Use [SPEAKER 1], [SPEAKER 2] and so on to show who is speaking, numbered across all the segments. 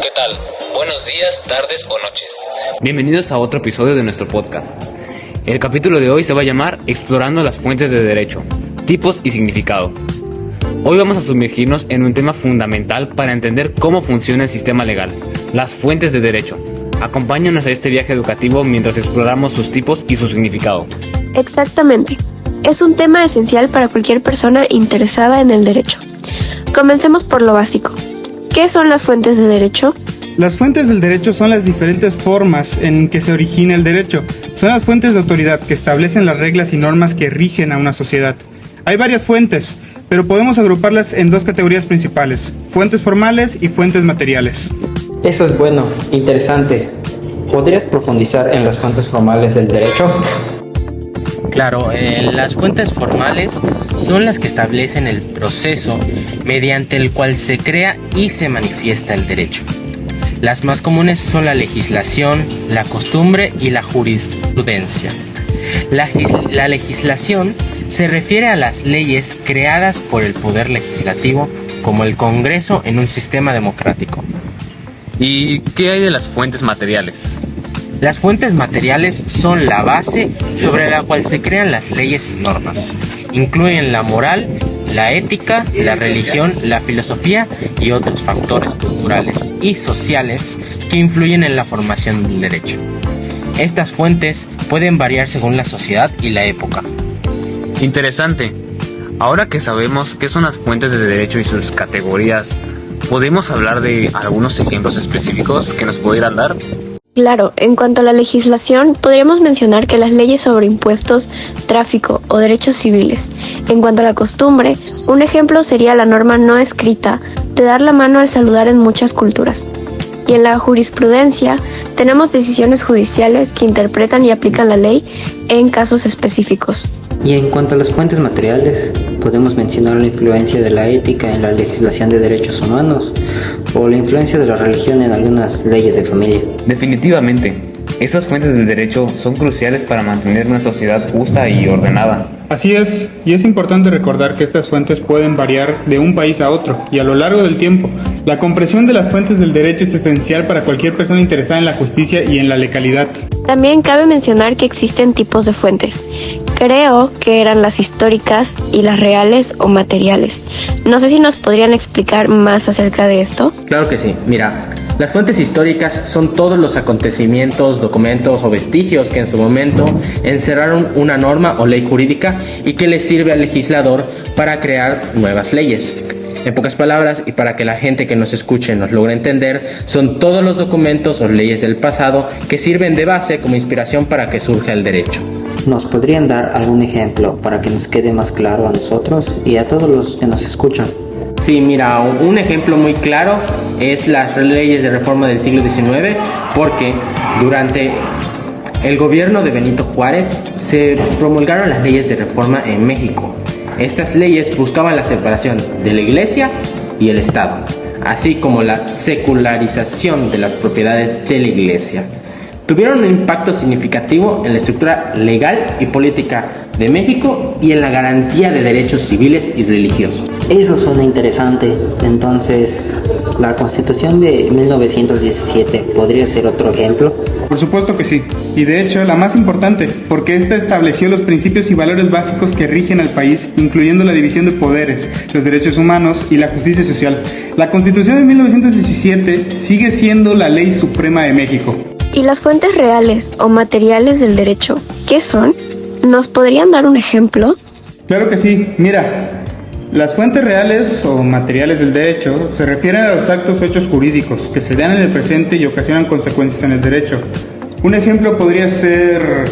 [SPEAKER 1] ¿Qué tal? Buenos días, tardes o noches.
[SPEAKER 2] Bienvenidos a otro episodio de nuestro podcast. El capítulo de hoy se va a llamar Explorando las fuentes de derecho, tipos y significado. Hoy vamos a sumergirnos en un tema fundamental para entender cómo funciona el sistema legal, las fuentes de derecho. Acompáñanos a este viaje educativo mientras exploramos sus tipos y su significado.
[SPEAKER 3] Exactamente. Es un tema esencial para cualquier persona interesada en el derecho. Comencemos por lo básico. ¿Qué son las fuentes de derecho?
[SPEAKER 4] Las fuentes del derecho son las diferentes formas en que se origina el derecho. Son las fuentes de autoridad que establecen las reglas y normas que rigen a una sociedad. Hay varias fuentes, pero podemos agruparlas en dos categorías principales: fuentes formales y fuentes materiales.
[SPEAKER 5] Eso es bueno, interesante. ¿Podrías profundizar en las fuentes formales del derecho?
[SPEAKER 6] Claro, las fuentes formales son las que establecen el proceso mediante el cual se crea y se manifiesta el derecho. Las más comunes son la legislación, la costumbre y la jurisprudencia. La legislación se refiere a las leyes creadas por el poder legislativo, como el Congreso en un sistema democrático.
[SPEAKER 2] ¿Y qué hay de las fuentes materiales?
[SPEAKER 6] Las fuentes materiales son la base sobre la cual se crean las leyes y normas. Incluyen la moral, la ética, la religión, la filosofía y otros factores culturales y sociales que influyen en la formación del derecho. Estas fuentes pueden variar según la sociedad y la época.
[SPEAKER 2] Interesante. Ahora que sabemos qué son las fuentes de derecho y sus categorías, ¿podemos hablar de algunos ejemplos específicos que nos pudieran dar?
[SPEAKER 3] Claro, en cuanto a la legislación, podríamos mencionar que las leyes sobre impuestos, tráfico o derechos civiles. En cuanto a la costumbre, un ejemplo sería la norma no escrita de dar la mano al saludar en muchas culturas. Y en la jurisprudencia, tenemos decisiones judiciales que interpretan y aplican la ley en casos específicos.
[SPEAKER 5] Y en cuanto a las fuentes materiales, podemos mencionar la influencia de la ética en la legislación de derechos humanos o la influencia de la religión en algunas leyes de familia.
[SPEAKER 2] Definitivamente, estas fuentes del derecho son cruciales para mantener una sociedad justa y ordenada.
[SPEAKER 4] Así es, y es importante recordar que estas fuentes pueden variar de un país a otro y a lo largo del tiempo. La comprensión de las fuentes del derecho es esencial para cualquier persona interesada en la justicia y en la legalidad.
[SPEAKER 3] También cabe mencionar que existen tipos de fuentes. Creo que eran las históricas y las reales o materiales. No sé si nos podrían explicar más acerca de esto.
[SPEAKER 6] Claro que sí. Mira, las fuentes históricas son todos los acontecimientos, documentos o vestigios que en su momento encerraron una norma o ley jurídica y que le sirve al legislador para crear nuevas leyes. En pocas palabras, y para que la gente que nos escuche nos logre entender, son todos los documentos o leyes del pasado que sirven de base como inspiración para que surja el derecho.
[SPEAKER 5] ¿Nos podrían dar algún ejemplo para que nos quede más claro a nosotros y a todos los que nos escuchan?
[SPEAKER 6] Sí, mira, un ejemplo muy claro es las leyes de reforma del siglo XIX, porque durante el gobierno de Benito Juárez se promulgaron las leyes de reforma en México. Estas leyes buscaban la separación de la Iglesia y el Estado, así como la secularización de las propiedades de la Iglesia. Tuvieron un impacto significativo en la estructura legal y política de México y en la garantía de derechos civiles y religiosos.
[SPEAKER 5] Eso suena interesante. Entonces, ¿la Constitución de 1917 podría ser otro ejemplo?
[SPEAKER 4] Por supuesto que sí, y de hecho la más importante, porque esta estableció los principios y valores básicos que rigen al país, incluyendo la división de poderes, los derechos humanos y la justicia social. La Constitución de 1917 sigue siendo la ley suprema de México.
[SPEAKER 3] ¿Y las fuentes reales o materiales del derecho, qué son? ¿Nos podrían dar un ejemplo?
[SPEAKER 4] Claro que sí, mira. Las fuentes reales o materiales del derecho se refieren a los actos o hechos jurídicos que se dan en el presente y ocasionan consecuencias en el derecho. Un ejemplo podría ser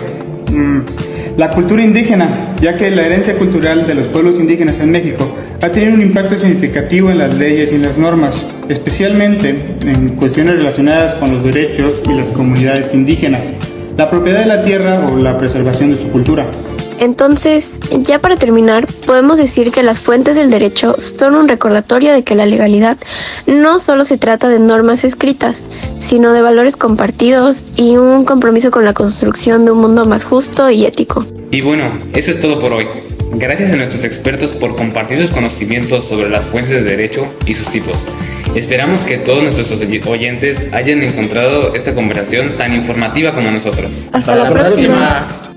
[SPEAKER 4] la cultura indígena, ya que la herencia cultural de los pueblos indígenas en México ha tenido un impacto significativo en las leyes y en las normas, especialmente en cuestiones relacionadas con los derechos y las comunidades indígenas, la propiedad de la tierra o la preservación de su cultura.
[SPEAKER 3] Entonces, ya para terminar, podemos decir que las fuentes del derecho son un recordatorio de que la legalidad no solo se trata de normas escritas, sino de valores compartidos y un compromiso con la construcción de un mundo más justo y ético.
[SPEAKER 2] Y bueno, eso es todo por hoy. Gracias a nuestros expertos por compartir sus conocimientos sobre las fuentes de derecho y sus tipos. Esperamos que todos nuestros oyentes hayan encontrado esta conversación tan informativa como nosotros.
[SPEAKER 3] Hasta la próxima.
[SPEAKER 6] próxima.